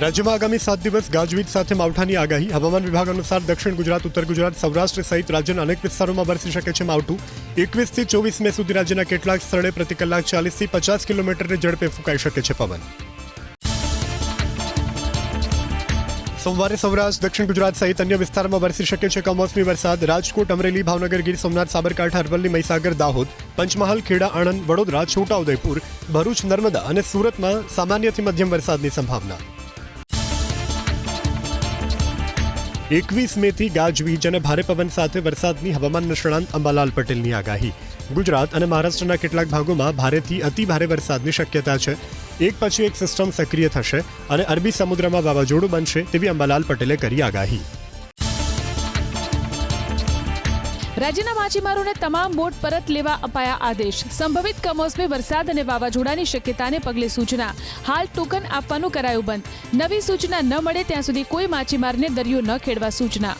રાજ્યમાં આગામી 7 દિવસ ગાજવીજ સાથે માવઠાની આગાહી. હવામાન વિભાગ અનુસાર દક્ષિણ ગુજરાત, ઉત્તર ગુજરાત, સૌરાષ્ટ્ર સહિત રાજ્યના અનેક વિસ્તારોમાં વરસી શકે છે માવઠું. 21 થી 24 મે સુધી રાજ્યના કેટલાક સ્થળે પ્રતિ કલાક 40 થી 50 કિલોમીટરની ઝડપે ફૂંકાઈ શકે છે પવન. સોમવારે સૌરાષ્ટ્ર, દક્ષિણ ગુજરાત સહિત અન્ય વિસ્તારોમાં વરસી શકે છે કમોસમી વરસાદ. રાજકોટ, અમરેલી, ભાવનગર, ગીર સોમનાથ, સાબરકાંઠા, અરવલ્લી, મહીસાગર, દાહોદ, પંચમહાલ, ખેડા, આણંદ, વડોદરા, છોટાઉદેપુર, ભરૂચ, નર્મદા અને સુરતમાં સામાન્યથી મધ્યમ વરસાદની સંભાવના. 21 મેથી ગાજવીજ અને ભારે પવન સાથે વરસાદની હવામાન નિષ્ણાંત અંબાલાલ પટેલની આગાહી. ગુજરાત અને મહારાષ્ટ્રના કેટલાક ભાગોમાં ભારેથી અતિ ભારે વરસાદની શક્યતા છે. એક પછી એક સિસ્ટમ સક્રિય થશે અને અરબી સમુદ્રમાં વાવાઝોડું બનશે તેવી અંબાલાલ પટેલે કરી આગાહી. રાજ્યના માછીમારોને તમામ બોટ પરત લેવા અપાયા આદેશ. સંભવિત કમોસમી વરસાદ અને વાવાઝોડાની શક્યતાને પગલે સૂચના. હાલ ટોકન આપવાનું કરાયું બંધ. નવી સૂચના ન મળે ત્યાં સુધી કોઈ માછીમારને દરિયો ન ખેડવા સૂચના.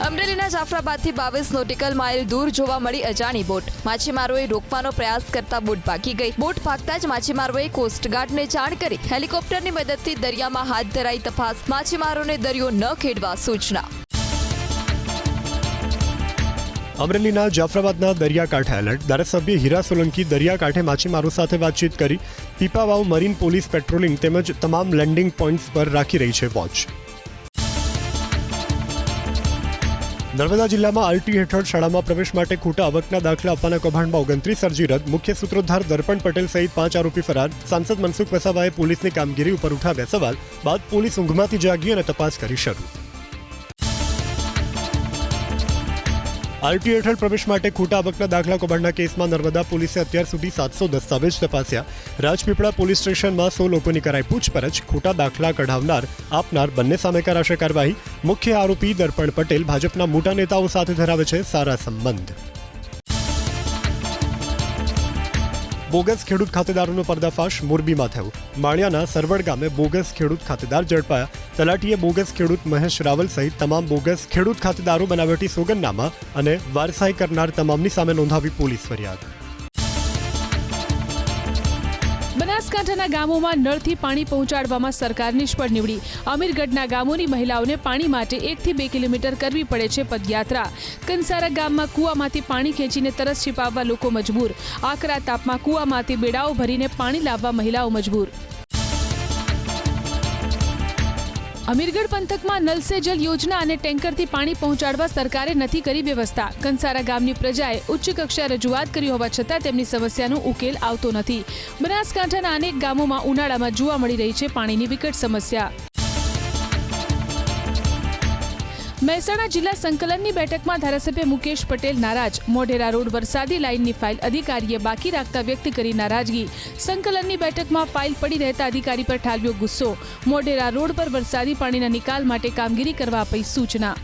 અમરેલીના જાફરાબાદથી 22 નોટિકલ માઇલ દૂર જોવા મળી અજાણી બોટ. માછીમારોએ રોકવાનો પ્રયાસ કરતા બોટ ભાગી ગઈ. બોટ ભાગતા જ માછીમારોએ કોસ્ટગાર્ડને જાણ કરી હેલિકોપ્ટરની મદદથી દરિયામાં હાથ ધરાઈ તપાસ. માછીમારોને દરિયો ન ખેડવા સૂચના. અમરેલીના જાફરાબાદના દરિયાકાંઠે એલર્ટ. ધારાસભ્ય હીરા સોલંકી દરિયાકાંઠે માછીમારો સાથે વાતચીત કરી પીપાવાવ મરીન પોલીસ પેટ્રોલિંગ તેમજ તમામ લેન્ડિંગ પોઇન્ટ્સ પર રાખી રહી છે વોચ. નર્મદા જિલ્લામાં આરટી હેઠળ શાળામાં પ્રવેશ માટે ખોટા આવકના દાખલા આપવાના કૌભાંડમાં 29 અરજી રદ. મુખ્ય સૂત્રોધાર દર્પણ પટેલ સહિત 5 આરોપી ફરાર. સાંસદ મનસુખ વસાવાએ પોલીસની કામગીરી ઉપર ઉઠાવ્યા સવાલ. બાદ પોલીસ ઊંઘમાંથી જાગી અને તપાસ કરી શરૂ. આરટી હેઠળ પ્રવેશ માટે ખોટા આવકના દાખલા કૌભાંડના કેસમાં નર્મદા પોલીસે અત્યાર સુધી 700 દસ્તાવેજ તપાસ્યા. રાજપીપળા પોલીસ સ્ટેશનમાં 100 લોકોની કરાઈ પૂછપરછ. ખોટા દાખલા કઢાવનાર આપનાર બંને સામે કરાશે કાર્યવાહી. મુખ્ય આરોપી દર્પણ પટેલ ભાજપના મોટા નેતાઓ સાથે ધરાવે છે સારા સંબંધ. બોગસ ખેડૂત ખાતેદારોનો પર્દાફાશ મોરબીમાં થયો. માળિયાના સરવડ ગામે બોગસ ખેડૂત ખાતેદાર ઝડપાયા. તલાટીએ બોગસ ખેડૂત મહેશ રાવલ સહિત તમામ બોગસ ખેડૂત ખાતેદારો બનાવટી સોગંદનામા અને વારસાઈ કરનાર તમામની સામે નોંધાવી પોલીસ ફરિયાદ. બનાસકાંઠાના ગામોમાં નળથી પાણી પહોંચાડવામાં સરકાર નિષ્ફળ નીવડી. અમીરગઢના ગામોની મહિલાઓને પાણી માટે 1 થી 2 કિલોમીટર કરવી પડે છે પદયાત્રા. કંસારા ગામમાં કૂવામાંથી પાણી ખેંચીને તરસ छिपाવવા લોકો મજબૂર. આકરા તાપમાં કૂવામાંથી બેડાઓ ભરીને પાણી લાવવા મહિલાઓ મજબૂર. અમીરગઢ પંથકમાં નલ સે જલ યોજના અને ટેન્કરથી પાણી પહોંચાડવા સરકારે નથી કરી વ્યવસ્થા. કંસારા ગામની પ્રજાએ ઉચ્ચ કક્ષાએ રજૂઆત કરી હોવા છતાં તેમની સમસ્યાનો ઉકેલ આવતો નથી. બનાસકાંઠાના અનેક ગામોમાં ઉનાળામાં જોવા મળી રહી છે પાણીની વિકટ સમસ્યા. મહેસાણા જિલ્લા સંકલનની બેઠકમાં ધારાસભ્ય મુકેશ પટેલ નારાજ. મોઢેરા રોડ વરસાદી લાઇનની ફાઇલ અધિકારીએ બાકી રાખતા વ્યક્ત કરી નારાજગી. સંકલનની બેઠકમાં ફાઇલ પડી રહેતા અધિકારી પર ઠાલવ્યો ગુસ્સો. મોઢેરા રોડ પર વરસાદી પાણીના નિકાલ માટે કામગીરી કરવા આપી સૂચના.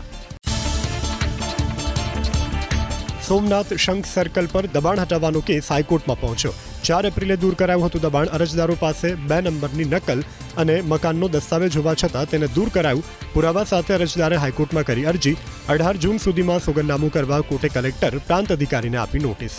સોમનાથ શંખ સર્કલ પર દબાણ હટાવવાનો કેસ હાઈકોર્ટમાં પહોંચ્યો. 4 એપ્રિલે દૂર કરાયું હતું દબાણ. અરજદારો પાસે 2 નંબરની નકલ અને મકાનનો દસ્તાવેજ હોવા છતાં તેને દૂર કરાયું. પુરાવા સાથે અરજદારે હાઈકોર્ટમાં કરી અરજી. 18 જૂન સુધીમાં સોગંદનામું કરવા કોર્ટે કલેક્ટર પ્રાંત અધિકારીને આપી નોટિસ.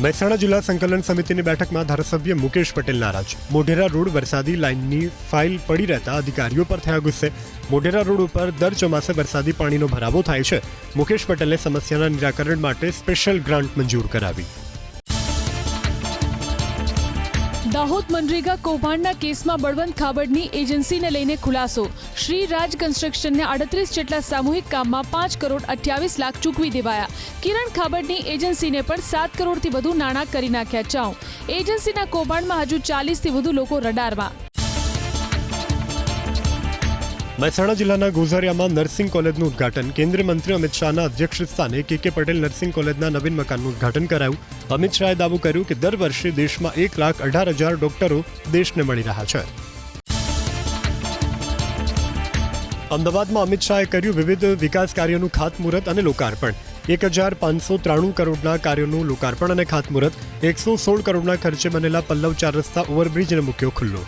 મહેસાણા જિલ્લા સંકલન સમિતિની બેઠકમાં ધારાસભ્ય મુકેશ પટેલ નારાજ. મોઢેરા રોડ વરસાદી લાઇનની ફાઇલ પડી રહેતા અધિકારીઓ પર થયા ગુસ્સે. મોઢેરા રોડ ઉપર દર ચોમાસે વરસાદી પાણીનો ભરાવો થાય છે. મુકેશ પટેલે સમસ્યાના નિરાકરણ માટે સ્પેશિયલ ગ્રાન્ટ મંજૂર કરાવી. દાહોદ મનરેગા કૌભાંડના કેસમાં બળવંત ખાબડની એજન્સીને લઈને ખુલાસો. શ્રી રાજ કન્સ્ટ્રક્શનને 38 જેટલા સામૂહિક કામમાં 5 કરોડ 28 લાખ ચૂકવી દેવાયા. કિરણ ખાબડની એજન્સીને પણ 7 કરોડથી વધુ નાણાં કરી નાખ્યા ચાઉ. એજન્સીના કૌભાંડમાં હજુ 40થી વધુ લોકો રડારમાં. મહેસાણા જિલ્લાના ગોઝારિયામાં નર્સિંગ કોલેજનું ઉદ્ઘાટન. કેન્દ્રીય મંત્રી અમિત શાહના અધ્યક્ષસ્થાને કે પટેલ નર્સિંગ કોલેજના નવીન મકાનનું ઉદ્ઘાટન કરાયું. અમિત શાહે દાવો કર્યું કે દર વર્ષે દેશમાં 1,18,000 ડોક્ટરો દેશને મળી રહ્યા છે. અમદાવાદમાં અમિત શાહે કર્યું વિવિધ વિકાસ કાર્યોનું ખાતમુહૂર્ત અને લોકાર્પણ. 1,593 કરોડના કાર્યોનું લોકાર્પણ અને ખાતમુહૂર્ત. 116 કરોડના ખર્ચે બનેલા પલ્લવ 4 રસ્તા ઓવરબ્રિજને મૂક્યો ખુલ્લો.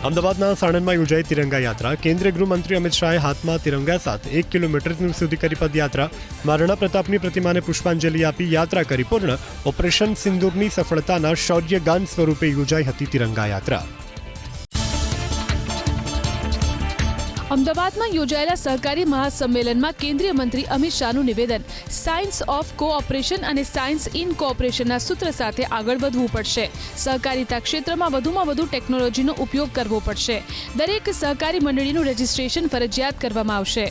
અમદાવાદના સાણંદમાં યોજાઈ તિરંગા યાત્રા. કેન્દ્રીય ગૃહમંત્રી અમિત શાહે હાથમાં તિરંગા સાથે 1 કિલોમીટર સુધી કરી પદયાત્રા. મહારાણા પ્રતાપની પ્રતિમાને પુષ્પાંજલિ આપી યાત્રા કરી પૂર્ણ. ઓપરેશન સિંદૂરની સફળતાના શૌર્યગાન સ્વરૂપે યોજાઈ હતી તિરંગા યાત્રા. અમદાવાદમાં યોજાયેલા સહકારી મહાસંમેલનમાં કેન્દ્રીય મંત્રી અમિત શાહનું નિવેદન. સાયન્સ ઓફ કોઓપરેશન અને સાયન્સ ઇન કોઓપરેશનના સૂત્ર સાથે આગળ વધવું પડશે. સહકારિતા ક્ષેત્રમાં વધુમાં વધુ ટેકનોલોજીનો ઉપયોગ કરવો પડશે. દરેક સહકારી મંડળીનું રજીસ્ટ્રેશન ફરજિયાત કરવામાં આવશે.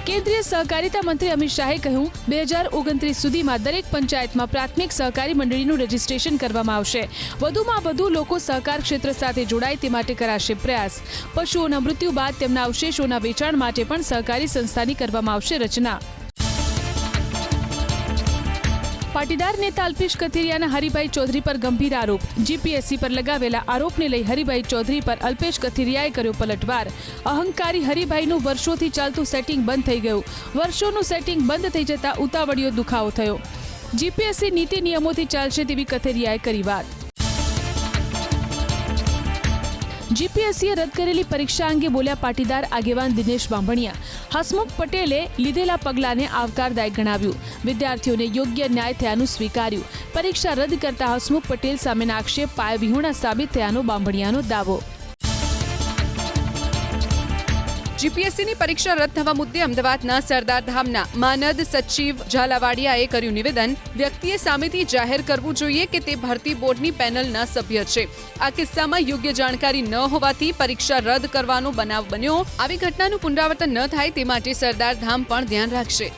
કેન્દ્રીય સહકારિતા મંત્રી અમિત શાહે કહ્યું, 2029 સુધીમાં દરેક પંચાયતમાં પ્રાથમિક સહકારી મંડળીનું રજીસ્ટ્રેશન કરવામાં આવશે. વધુમાં વધુ લોકો સહકાર ક્ષેત્ર સાથે જોડાય તે માટે કરાશે પ્રયાસ. પશુઓના મૃત્યુ બાદ તેમના અવશેષોના વેચાણ માટે પણ સહકારી સંસ્થાની કરવામાં આવશે રચના. પાટીદાર નેતા અલ્પેશ કથિરિયાના હરિભાઈ ચૌધરી પર ગંભીર આરોપ. જીપીએસસી પર લગાવેલા આરોપને લઈ હરિભાઈ ચૌધરી પર અલ્પેશ કથિરિયાએ કર્યો પલટવાર. અહંકારી હરિભાઈનું વર્ષોથી ચાલતું સેટિંગ બંધ થઈ ગયું. વર્ષોનું સેટિંગ બંધ થઈ જતા ઉતાવળિયો દુખાવો થયો. જીપીએસસી નીતિ નિયમોથી ચાલશે તેવી કથિરિયાએ કરી વાત. જીપીએસસીએ રદ કરેલી પરીક્ષા અંગે બોલ્યા પાટીદાર આગેવાન દિનેશ બાંભણિયા. હસમુખ પટેલે લીધેલા પગલાંને આવકારદાયક ગણાવ્યું. વિદ્યાર્થીઓને યોગ્ય ન્યાય થયાનું સ્વીકાર્યું. પરીક્ષા રદ કરતા હસમુખ પટેલ સામેના આક્ષેપ પાયાવિહોણા સાબિત થયાનો બાંભણિયાનો દાવો. જીપીએસસીની પરીક્ષા રદ થવા મુદ્દે અમદાવાદના સરદારધામના માનદ સચિવ ઝાલાવાડિયાએ કર્યું નિવેદન. વ્યક્તિએ સામેથી જાહેર કરવું જોઈએ કે તે ભરતી બોર્ડની પેનલના સભ્ય છે. આ કિસ્સામાં યોગ્ય જાણકારી ન હોવાથી પરીક્ષા રદ કરવાનો બનાવ બન્યો. આવી ઘટનાનું પુનરાવર્તન ન થાય તે માટે સરદારધામ પણ ધ્યાન રાખશે.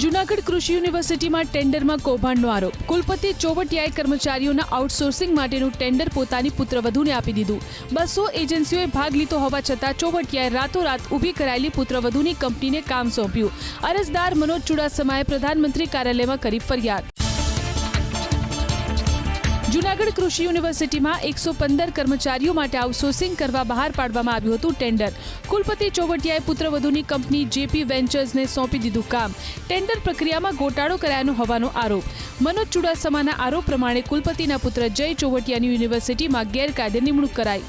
જૂનાગઢ કૃષિ યુનિવર્સિટીમાં ટેન્ડરમાં કૌભાંડનો આરોપ. કુલપતિ ચોવટિયાએ કર્મચારીઓના આઉટસોર્સિંગ માટેનું ટેન્ડર પોતાની પુત્રવધૂને આપી દીધું. 200 એજન્સીઓએ ભાગ લીધો હોવા છતાં ચોવટિયાએ રાતોરાત ઊભી કરાયેલી પુત્રવધૂની કંપનીને કામ સોંપ્યું. અરજદાર મનોજ ચુડાસમાએ પ્રધાનમંત્રી કાર્યાલયમાં કરી ફરિયાદ. જૂનાગઢ કૃષિ યુનિવર્સિટીમાં 115 કર્મચારીઓ માટે આઉટસોર્સિંગ કરવા બહાર પાડવામાં આવ્યું હતું ટેન્ડર. કુલપતિ ચોવટિયાએ પુત્રવધૂની કંપની જેપી વેન્ચર્સને સોંપી દીધું કામ. ટેન્ડર પ્રક્રિયામાં ગોટાળો કરાયાનો હોવાનો આરોપ. મનોજ ચુડાસમાના આરોપ પ્રમાણે કુલપતિના પુત્ર જય ચોવટિયાની યુનિવર્સિટીમાં ગેરકાયદે નિમણૂક કરાઈ.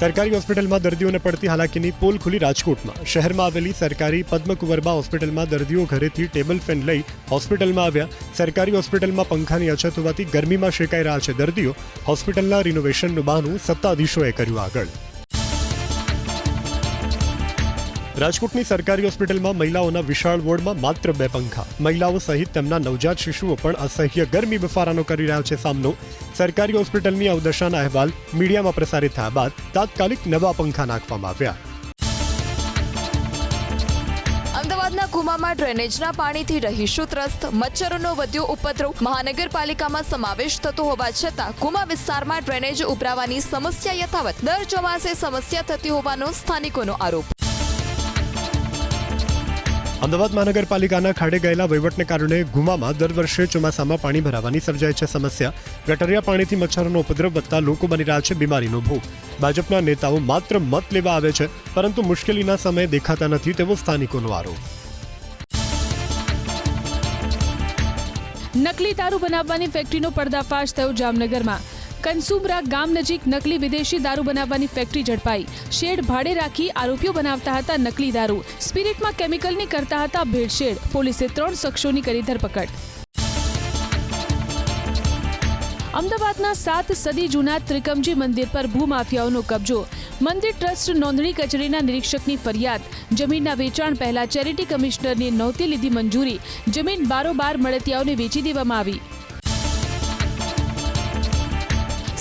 સરકારી હોસ્પિટલમાં દર્દીઓને પડતી હાલાકીની પોલ ખુલી રાજકોટમાં. શહેરમાં આવેલી સરકારી પદ્મકુંવરબા હોસ્પિટલમાં દર્દીઓ ઘરેથી ટેબલ ફેન લઈ હોસ્પિટલમાં આવ્યા. સરકારી હોસ્પિટલમાં પંખાની અછત હોવાથી ગરમીમાં શેકાઈ રહ્યા છે દર્દીઓ. હોસ્પિટલના રિનોવેશનનું બહાનું સત્તાધીશોએ કર્યું આગળ. રાજકોટની સરકારી હોસ્પિટલમાં મહિલાઓના વિશાળ વોર્ડમાં માત્ર 2 પંખા. મહિલાઓ સહિત તેમના નવજાત શિશુઓ પણ અસહ્ય ગરમી બફારાનો કરી રહ્યા છે સામનો. સરકારી હોસ્પિટલની અવદશાના અહેવાલ મીડિયામાં પ્રસારિત થયા બાદ તાત્કાલિક નવા પંખા નાખવામાં આવ્યા. અમદાવાદના કુવામાં ડ્રેનેજના પાણીથી રહીશો ત્રસ્ત. મચ્છરોનો વધ્યો ઉપદ્રવ. મહાનગરપાલિકામાં સમાવેશ થતો હોવા છતાં કુમા વિસ્તારમાં ડ્રેનેજ ઉભરાવાની સમસ્યા યથાવત. દર ચોમાસે સમસ્યા થતી હોવાનો સ્થાનિકોનો આરોપ. અમદાવાદ મહાનગરપાલિકાના ખાડે ગયેલા વહીવટને કારણે ગુમામાં દર વર્ષે ચોમાસામાં પાણી ભરાવાની સર્જાય છે સમસ્યા. ગટરિયા પાણીથી મચ્છરોનો ઉપદ્રવ વધતા લોકો બની રહ્યા છે બીમારીનો ભોગ. ભાજપના નેતાઓ માત્ર મત લેવા આવે છે પરંતુ મુશ્કેલીના સમયે દેખાતા નથી તેવો સ્થાનિકોનો આરોપ. નકલી દારૂ બનાવવાની ફેક્ટરીનો પર્દાફાશ થયો જામનગરમાં. કનસુમરા ગામ નજીક નકલી વિદેશી દારૂ બનાવવાની ફેક્ટરી ઝડપાઈ. શેડ ભાડે રાખી આરોપીઓ બનાવતા હતા નકલી દારૂ. સ્પિરિટમાં કેમિકલની કરતા હતા ભેળસેળ. પોલીસે 3 શખ્સોની કરી ધરપકડ. અમદાવાદના 7 સદી જૂના ત્રિકમજી મંદિર પર ભૂમાફિયાઓનો કબજો. મંદિર ટ્રસ્ટ નોંધણી કચેરીના નિરીક્ષકની ફરિયાદ. જમીનના વેચાણ પહેલા ચેરિટી કમિશનરની નહોતી લીધી મંજૂરી. જમીન બારોબાર મળતિયાઓને વેચી દેવામાં આવી.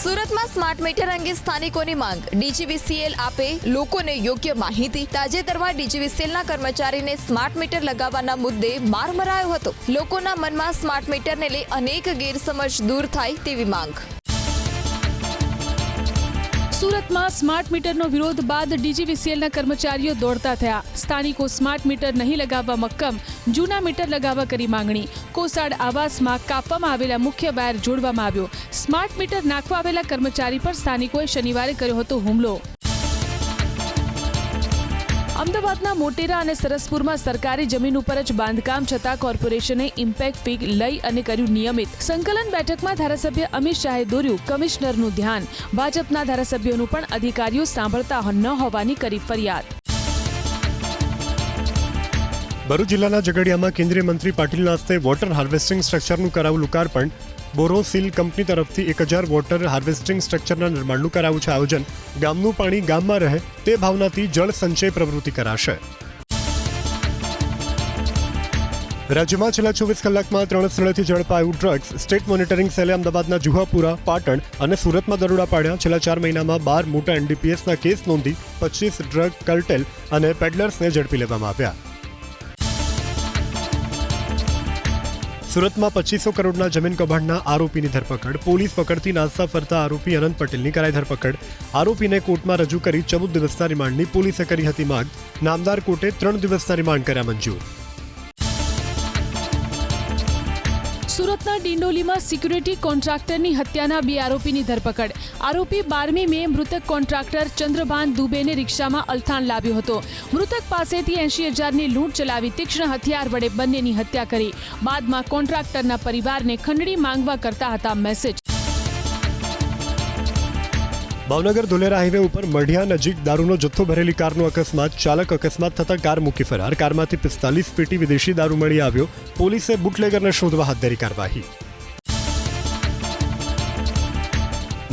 સુરતમાં સ્માર્ટ મીટર અંગે સ્થાનિકોની માંગ. ડીજીવીસીએલ આપે લોકોને યોગ્ય માહિતી. તાજેતરમાં ડીજીવીસીએલના કર્મચારીને સ્માર્ટ મીટર લગાવવાના મુદ્દે માર મરાયો હતો. લોકોના મનમાં સ્માર્ટ મીટરને લઈ અનેક ગેરસમજ દૂર થાય તેવી માંગ. સુરતમાં સ્માર્ટ મીટરનો વિરોધ બાદ ડીજીવીસીએલના કર્મચારીઓ દોડતા થયા. સ્થાનિકો સ્માર્ટ મીટર નહીં લગાવવા મક્કમ. જૂના મીટર લગાવવા કરી માંગણી. કોસાડ આવાસમાં કાપવામાં આવેલા મુખ્ય વાયર જોડવામાં આવ્યો. સ્માર્ટ મીટર નાખવા આવેલા કર્મચારી પર સ્થાનિકોએ શનિવારે કર્યો હતો હુમલો. અમદાવાદના મોટેરા અને સરસપુરમાં સરકારી જમીન ઉપર જ બાંધકામ છતાં કોર્પોરેશને ઇમ્પેક્ટ ફી લઈ અને કર્યું નિયમિત. સંકલન બેઠકમાં ધારાસભ્ય અમિત શાહે દોર્યું કમિશનરનું ધ્યાન. ભાજપના ધારાસભ્યોનું પણ અધિકારીઓ સાંભળતા ન હોવાની કરી ફરિયાદ. ભરૂચ જિલ્લાના ઝઘડિયામાં કેન્દ્રીય મંત્રી પાટીલના હસ્તે વોટર હાર્વેસ્ટિંગ સ્ટ્રક્ચરનું કરાયું લોકાર્પણ. બોરોસીલ કંપની તરફથી 1000 વોટર હાર્વેસ્ટિંગ સ્ટ્રક્ચરના નિર્માણનું કરાયું છે આયોજન. ગામનું પાણી ગામમાં રહે તે ભાવનાથી જળ સંચય પ્રવૃત્તિ કરાશે. રાજ્યમાં છેલ્લા 24 કલાકમાં 3 સ્થળેથી ઝડપાયું ડ્રગ્સ. સ્ટેટ મોનિટરિંગ સેલે અમદાવાદના જુહાપુરા, પાટણ અને સુરતમાં દરોડા પાડ્યા. છેલ્લા 4 મહિનામાં 12 મોટા એનડીપીએસના કેસ નોંધી 25 ડ્રગ કાર્ટેલ અને પેડલર્સને ઝડપી લેવામાં આવ્યા. સુરતમાં 2500 કરોડના જમીન કૌભાંડના આરોપીની ધરપકડ. પોલીસ પકડતી નાસ્તા ફરતા આરોપી અનંત પટેલની કરાઈ ધરપકડ. આરોપીને કોર્ટમાં રજૂ કરી 14 દિવસના રિમાન્ડની પોલીસે કરી હતી માંગ. નામદાર કોર્ટે 3 દિવસના રિમાન્ડ કર્યા મંજૂર. સુરતના ડિંડોલીમાં સિક્યુરિટી કોન્ટ્રાક્ટરની હત્યાના 2 આરોપીની ધરપકડ. આરોપી 12મી મે મૃતક કોન્ટ્રાક્ટર ચંદ્રભાન દુબેને રિક્ષામાં અલથાણ લાવ્યો હતો. મૃતક પાસેથી 80,000ની લૂંટ ચલાવી તીક્ષ્ણ હથિયાર વડે બંનેની હત્યા કરી. બાદમાં કોન્ટ્રાક્ટરના પરિવારને ખંડણી માંગવા કરતા હતા મેસેજ. ભાવનગર ધોલેરા હાઈવે ઉપર મઢિયા નજીક દારૂનો જથ્થો ભરેલી કારનો અકસ્માત. ચાલક અકસ્માત થતાં કાર મૂકી ફરાર. કારમાંથી 45 પેટી વિદેશી દારૂ મળી આવ્યો. પોલીસે બુટલેગરને શોધવા હાથ ધરી કાર્યવાહી.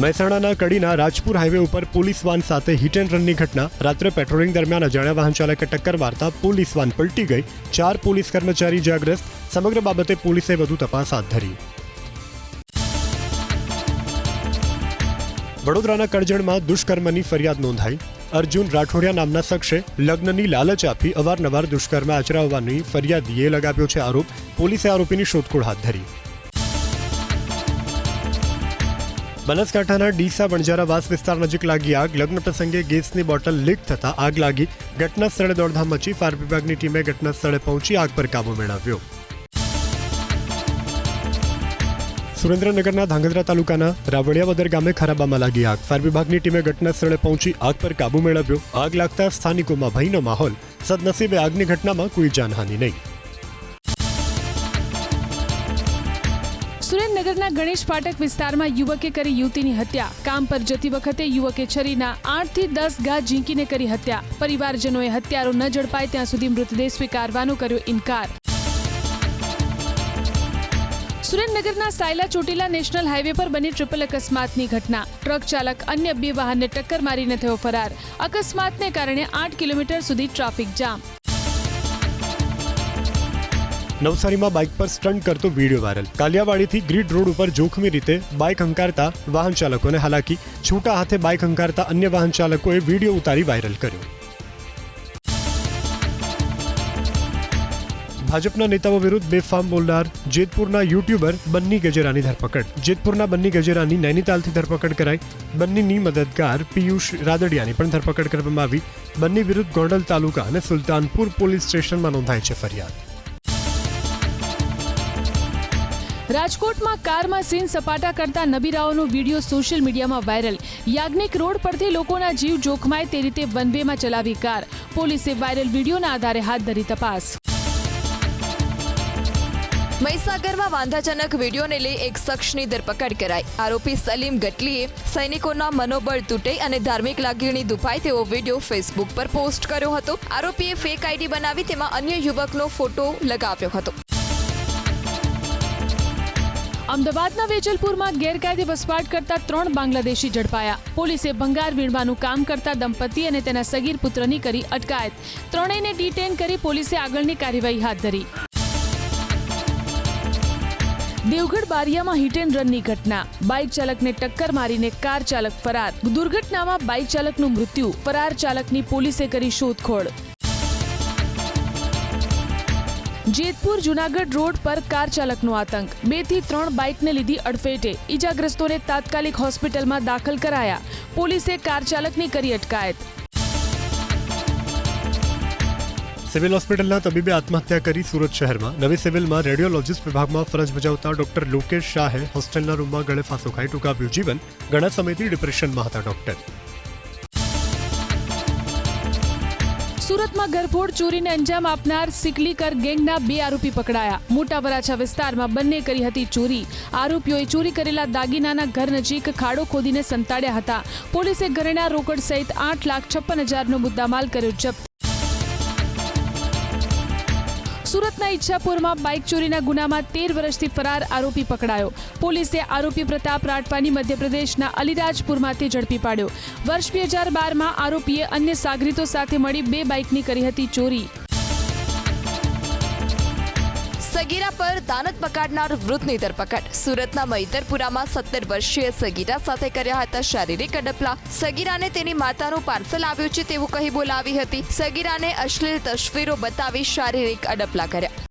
મહેસાણાના કડીના રાજપુર હાઈવે ઉપર પોલીસ વાન સાથે હિટ એન્ડ રનની ઘટના. રાત્રે પેટ્રોલિંગ દરમિયાન અજાણ્યા વાહન ચાલકે ટક્કર મારતા પોલીસ વાન પલટી ગઈ. 4 પોલીસ કર્મચારી ઇજાગ્રસ્ત. સમગ્ર બાબતે પોલીસે વધુ તપાસ હાથ ધરી. વડોદરાના કરજણમાં દુષ્કર્મની ફરિયાદ નોંધાઈ. અર્જુન રાઠોડિયા નામના શખ્સે લગ્નની લાલચ આપી અવારનવાર દુષ્કર્મ આચરાવવાની ફરિયાદીએ લગાવ્યો છે આરોપ. પોલીસે આરોપીની શોધખોળ હાથ ધરી. બનાસકાંઠાના ડીસા વણજારા વાસ વિસ્તાર નજીક લાગી આગ. લગ્ન પ્રસંગે ગેસની બોટલ લીક થતા આગ લાગી. ઘટના સ્થળે દોડધામ મચી. ફાયર વિભાગની ટીમે ઘટના સ્થળે પહોંચી આગ પર કાબુ મેળવ્યો. સુરેન્દ્રનગરના ધાંગધ્રા તાલુકાના રાવળિયાવદર ગામે ખરાબામાં લાગી આગ. ફાયર વિભાગની ટીમે ઘટના સ્થળે પહોંચી આગ પર કાબુ મેળવ્યો. આગ લાગતા સ્થાનિકોમાં ભયનો માહોલ. સદનસીબે આગની ઘટનામાં કોઈ જાનહાનિ નહીં. સુરેન્દ્રનગરના ગણેશ ફાટક વિસ્તારમાં યુવકે કરી યુવતીની હત્યા. કામ પર જતી વખતે યુવકે છરીના 8 થી 10 ઘા ઝીંકીને કરી હત્યા. પરિવારજનોએ હત્યારો ન ઝડપાય ત્યાં સુધી મૃતદેહ સ્વીકારવાનો કર્યો ઇનકાર. સુરેન્દ્રનગરના સાયલા ચોટીલા નેશનલ હાઈવે પર બની ટ્રિપલ અકસ્માતની ઘટના. ટ્રક ચાલક અન્ય 2 વાહનને ટક્કર મારીને થયો ફરાર. અકસ્માતને કારણે 8 કિલોમીટર સુધી ટ્રાફિક જામ. નવસારીમાં બાઇક પર સ્ટન્ટ કરતો વિડીયો વાયરલ. કાલિયાવાડીથી ગ્રીડ રોડ ઉપર જોખમી રીતે બાઇક હંકારતા વાહન ચાલકોને હાલાકી. છૂટા હાથે બાઇક હંકારતા અન્ય વાહન ચાલકોએ વિડીયો ઉતારી વાયરલ કર્યો. ભાજપના નેતાઓ વિરુદ્ધ બેફામ બોલનાર જેતપુરના યુટ્યુબર બન્ની ગજેરાની ધરપકડ. જેતપુરના બન્ની ગજેરાની નૈનીતાલથી ધરપકડ કરાઈ. બન્નીની મદદગાર પિયુષ રાદડિયાની પણ ધરપકડ કરવામાં આવી. બન્ની વિરુદ્ધ ગોંડલ તાલુકા અને સુલતાનપુર પોલીસ સ્ટેશનમાં નોંધાઈ છે ફરિયાદ. રાજકોટમાં કારમાં સીન સપાટા કરતા નબીરાઓનો વિડીયો સોશિયલ મીડિયામાં વાયરલ. યાજ્ઞિક રોડ પરથી લોકોના જીવ જોખમાય તે રીતે વન વેમાં ચલાવી કાર. પોલીસે વાયરલ વિડીયોના આધારે હાથ ધરી તપાસ. મહીસાગરમાં વાંધાજનક વિડીયોને લઈ એક શખ્સની ધરપકડ કરાઈ. આરોપી સલીમ ગટલીએ સૈનિકોના મનોબળ તૂટે અને ધાર્મિક લાગણી દુભાય તેવો વિડીયો ફેસબુક પર પોસ્ટ કર્યો હતો. આરોપીએ ફેક આઈડી બનાવી તેમાં અન્ય યુવકનો ફોટો લગાવ્યો હતો. અમદાવાદના વેજલપુરમાં ગેરકાયદે વસવાટ કરતા 3 બાંગ્લાદેશી ઝડપાયા. પોલીસે ભંગાર વીણવાનું કામ કરતા દંપતી અને તેના સગીર પુત્રની કરી અટકાયત. ત્રણેયને ડિટેન કરી પોલીસે આગળની કાર્યવાહી હાથ ધરી. દેવગઢ બારિયામાં હિટ એન્ડ રનની ઘટના. બાઇક ચાલકને ટક્કર મારીને કાર ચાલક ફરાર. દુર્ઘટનામાં બાઇક ચાલકનું મૃત્યુ. ફરાર ચાલકની પોલીસે કરી શોધખોળ. જેતપુર જુનાગઢ રોડ પર કાર ચાલકનો આતંક. 2 થી 3 બાઇકને લીધી અડફેટે. ઇજાગ્રસ્તોને તાત્કાલિક હોસ્પિટલમાં દાખલ કરાયા. પોલીસે કાર ચાલકની કરી અટકાયત. સિવિલ હોસ્પિટલના તબીબે આત્મહત્યા કરી. સુરત શહેરમાં નવી સિવિલમાં રેડિયોલોજીસ્ટ વિભાગમાં ફરજ બજાવતા ડોક્ટર લોકેશ શાહે હોસ્ટેલના રૂમમાં ગળે ફાંસો ખાઈ ટૂંકાવ્યું જીવન. ઘણા સમયથી ડિપ્રેશનમાં હતા ડોક્ટર. સુરતમાં ઘરફોડ ચોરીને અંજામ આપનાર સિકલીકર ગેંગના 2 આરોપી પકડાયા. મોટા વરાછા વિસ્તારમાં બંને કરી હતી ચોરી. આરોપીઓએ ચોરી કરેલા દાગીનાના ઘર નજીક ખાડો ખોદીને સંતાડ્યા હતા. પોલીસે ઘરેણા રોકડ સહિત 8,56,000નો મુદ્દામાલ કર્યો જપ્ત. સુરતના ઈચ્છાપુરમાં બાઇક ચોરીના ગુનામાં 13 વર્ષથી ફરાર આરોપી પકડાયો. પોલીસે આરોપી પ્રતાપ રાઠવાની મધ્યપ્રદેશના અલીરાજપુરમાંથી ઝડપી પાડ્યો. વર્ષ 2012માં આરોપીએ અન્ય સાગરીતો સાથે મળી 2 બાઇકની કરી હતી ચોરી. સગીરા પર દાનત પકડનાર વૃદ્ધની ધરપકડ. સુરતના મૈતરપુરામાં 17 વર્ષીય સગીરા સાથે કર્યા હતા શારીરિક અડપલા. સગીરાને તેની માતાનું પાર્સલ આવ્યું છે તેવું કહી બોલાવી હતી. સગીરાને અશ્લીલ તસવીરો બતાવી શારીરિક અડપલા કર્યા.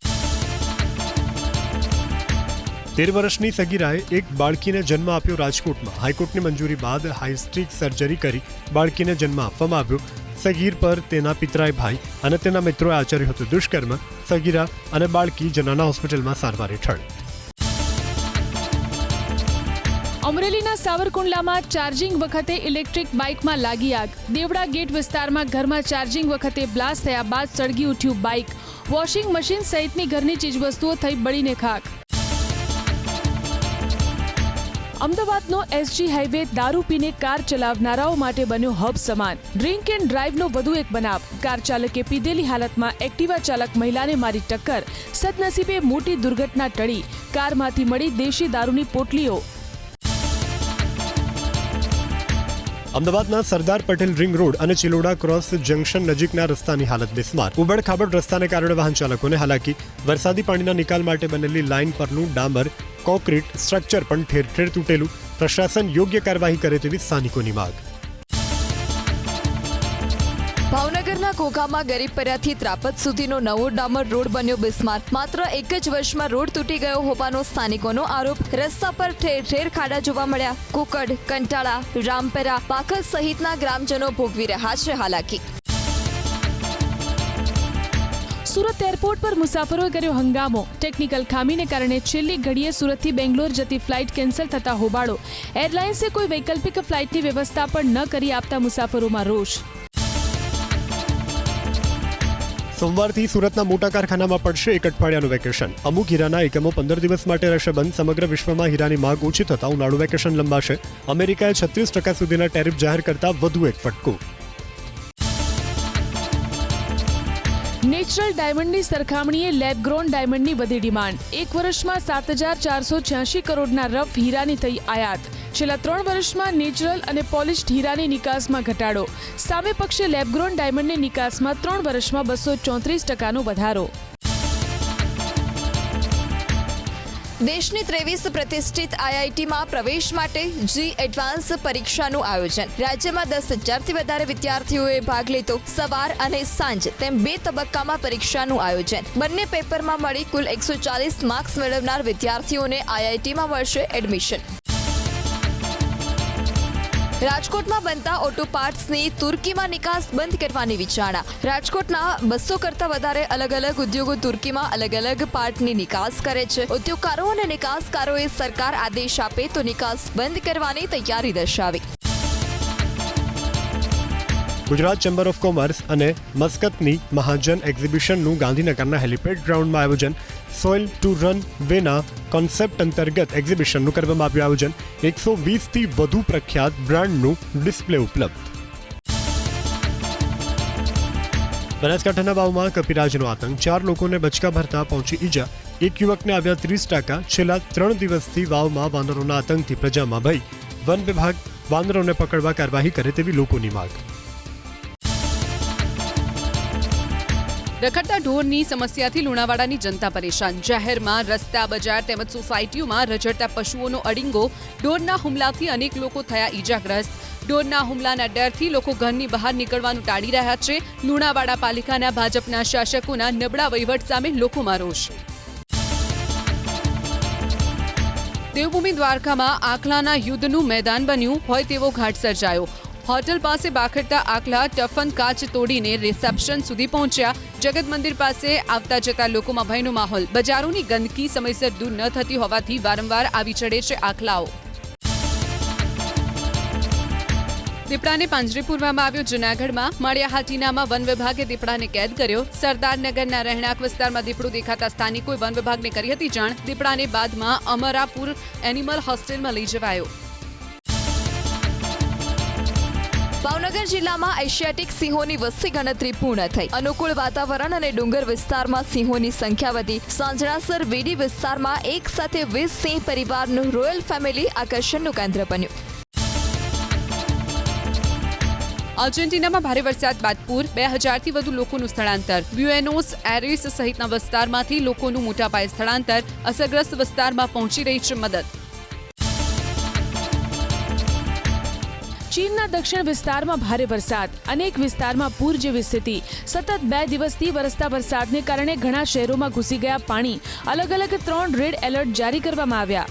13 વર્ષની સગીરાએ એક બાળકીને જન્મ આપ્યો રાજકોટમાં. હાઈકોર્ટની મંજૂરી બાદ હાઈસ્ટ્રીક સર્જરી કરી બાળકીને જન્મ આપવામાં આવ્યો. સગીર પર તેના પિતરાઈ ભાઈ અને તેના મિત્રોએ આચર્યું હતું દુષ્કર્મ. સગીરા અને બાળકી જનાના હોસ્પિટલમાં સારવાર હેઠળ. અમરેલીના સાવરકુંડલામાં ચાર્જિંગ વખતે ઇલેક્ટ્રિક બાઇકમાં લાગી આગ. દેવડા ગેટ વિસ્તારમાં ઘરમાં ચાર્જિંગ વખતે બ્લાસ્ટ થયા બાદ સળગી ઉઠ્યું બાઇક. વોશિંગ મશીન સહિતની ઘરની ચીજવસ્તુઓ થઈ બળીને ખાક. અમદાવાદનો એસજી હાઈવે દારૂ પીને કાર ચલાવનારાઓ માટે બન્યો હબ સમાન. ડ્રિંક એન્ડ ડ્રાઈવનો વધુ એક બનાવ. કાર ચાલકે પીધેલી હાલતમાં એક્ટિવા ચાલક મહિલાને મારી ટક્કર. સદનસીબે મોટી દુર્ઘટના ટળી. કારમાંથી મળી દેશી દારૂની પોટલીઓ. અમદાવાદના સરદાર પટેલ રિંગ રોડ અને ચિલોડા ક્રોસ જંકશન નજીકના રસ્તાની હાલત બિસ્માર. ઉબડ-ખાબડ રસ્તાને કારણે વાહન ચાલકોને હાલાકી. વરસાદી પાણીના નિકાલ માટે બનેલી લાઇન પરનું ડામર કોન્ક્રીટ સ્ટ્રક્ચર પણ ઠેર ઠેર તૂટેલું. પ્રશાસન યોગ્ય કાર્યવાહી કરે તેવી સ્થાનિકોની માંગ. ભાવનગરના ઘોઘામાં ગરીબપરાથી ત્રાપત સુધીનો નવો ડામર રોડ બન્યો બિસ્માર. માત્ર એક જ વર્ષમાં રોડ તૂટી ગયો હોવાનો સ્થાનિકોનો આરોપ. રસ્તા પર ઠેર ઠેર ખાડા જોવા મળ્યા. કુકડ, કંટાળા, રામપરા, પાખલ સહિતના ગ્રામજનો ભોગવી રહ્યા છે હાલાકી. સુરત એરપોર્ટ પર મુસાફરોએ કર્યો હંગામો. ટેકનિકલ ખામીને કારણે છેલ્લી ઘડીએ સુરતથી બેંગ્લોર જતી ફ્લાઇટ કેન્સલ થતા હોબાળો. એરલાઇન્સે કોઈ વૈકલ્પિક ફ્લાઇટની વ્યવસ્થા પણ ન કરી આપતા મુસાફરોમાં રોષ. સોમવારથી સુરતના મોટા કારખાનામાં પડશે એક અઠવાડિયાનું વેકેશન. અમુક હીરાના એકમો 15 દિવસ માટે રહેશે બંધ. સમગ્ર વિશ્વમાં હીરાની માંગ ઓછી થતા ઉનાળુ વેકેશન લંબાશે. અમેરિકાએ 36% સુધીના ટેરિફ જાહેર કરતા વધુ એક ફટકો. નેચરલ ડાયમંડની સરખામણીએ લેબ ગ્રોન ડાયમંડની વધી ડિમાન્ડ. એક વર્ષમાં 7,486 કરોડના રફ હીરાની થઈ આયાત. છેલ્લા 3 વર્ષમાં નેચરલ અને પોલિશ્ડ હીરાની નિકાસમાં ઘટાડો. સામે પક્ષે લેબ ગ્રોન ડાયમંડની નિકાસમાં 3 વર્ષમાં 234%નો વધારો. દેશની 23 પ્રતિષ્ઠિત આઈઆઈટીમાં પ્રવેશ માટે જી એડવાન્સ પરીક્ષાનું આયોજન. રાજ્યમાં 10,000થી વધારે વિદ્યાર્થીઓએ ભાગ લીધો. સવાર અને સાંજ તેમ 2 તબક્કામાં પરીક્ષાનું આયોજન. બંને પેપરમાં મળી કુલ 140 માર્ક્સ મેળવનાર વિદ્યાર્થીઓને આઈઆઈટીમાં મળશે એડમિશન. રાજકોટમાં બનતા ઓટો પાર્ટ્સની તુર્કીમાં નિકાસ બંધ કરવાની વિચારણા. રાજકોટના 200 કરતાં વધારે અલગ અલગ ઉદ્યોગો તુર્કીમાં અલગ અલગ પાર્ટની નિકાસ કરે છે. ઉદ્યોગકારો અને નિકાસકારોએ સરકાર આદેશ આપે તો નિકાસ બંધ કરવાની તૈયારી દર્શાવી. ગુજરાત ચેમ્બર ઓફ કોમર્સ અને મસ્કતની મહાજન એક્ઝિબિશનનું ગાંધીનગરના હેલિપેડ ગ્રાઉન્ડમાં આયોજન. સોઇલ ટુ રન વેના કોન્સેપ્ટ અંતર્ગત એક્ઝિબિશનનું કરવામાં આવ્યું આયોજન. 120થી વધુ પ્રખ્યાત બ્રાન્ડનું ડિસ્પ્લે ઉપલબ્ધ. બનાસકાંઠાના વાવમાં કપિરાજનો આતંક. 4 લોકોને બચકા ભરતા પહોંચી ઈજા. એક યુવકને આવ્યા 30%. છેલ્લા 3 દિવસથી વાવમાં વાનરોના આતંકથી પ્રજામાં ભય. વન વિભાગ વાનરોને પકડવા કાર્યવાહી કરે તેવી લોકોની માંગ. રખડતા ઢોરની સમસ્યાથી લુણાવાડાની જનતા પરેશાન. જાહેરમાં, રસ્તા, બજાર તેમજ સોસાયટીઓમાં રઝળતા પશુઓનો અડીંગો. ઢોરના હુમલાથી અનેક લોકો થયા ઈજાગ્રસ્ત. ઢોરના હુમલાના ડરથી લોકો ઘરની બહાર નીકળવાનું ટાળી રહ્યા છે. લુણાવાડા પાલિકાના ભાજપના શાસકોના નબળા વહીવટ સામે લોકોમાં રોષ. દેવભૂમિ દ્વારકામાં આખલાના યુદ્ધનું મેદાન બન્યું હોય તેવો ઘાટ સર્જાયો. હોટલ પાસે બાખડતા આખલા ટફન કાચ તોડીને રિસેપ્શન સુધી પહોંચ્યા. જગત મંદિર પાસે આવતા જતા લોકોમાં ભયનો માહોલ. બજારોની ગંદકી સમયસર દૂર ન થતી હોવાથી વારંવાર આવી ચડે છે આખલાઓ. દીપડાને પાંજરે પૂરવામાં આવ્યો જૂનાગઢમાં માળિયાહાટીનામાં વન વિભાગે દીપડાને કેદ કર્યો. સરદારનગરના રહેણાંક વિસ્તારમાં દીપડું દેખાતા સ્થાનિકોએ વન વિભાગને કરી હતી જાણ. દીપડાને બાદમાં અમરાપુર એનિમલ હોસ્ટેલમાં લઈ જવાયો. ભાવનગર જિલ્લામાં એશિયાટિક સિંહોની વસ્તી ગણતરી પૂર્ણ થઈ. અનુકૂળ વાતાવરણ અને ડુંગર વિસ્તારમાં સિંહોની સંખ્યા વધી. સાંજણાસર વેડી વિસ્તારમાં એક સાથે 20 સિંહ પરિવારનું રોયલ ફેમિલી આકર્ષણનું કેન્દ્ર બન્યું. આર્જેન્ટિનામાં ભારે વરસાદ બાદ પૂર, 2000થી વધુ લોકોનું સ્થળાંતર. બ્યુએનોસ એરિસ સહિતના વિસ્તારમાંથી લોકોનું મોટા પાયે સ્થળાંતર. અસરગ્રસ્ત વિસ્તારમાં પહોંચી રહી છે મદદ. ચીનના દક્ષિણ વિસ્તારમાં ભારે વરસાદ, અનેક વિસ્તારમાં પૂર જેવી સ્થિતિ. સતત 2 દિવસથી વરસતા વરસાદને કારણે ઘણા શહેરોમાં ઘૂસી ગયા પાણી. અલગ અલગ 3 રેડ એલર્ટ જારી કરવામાં આવ્યા.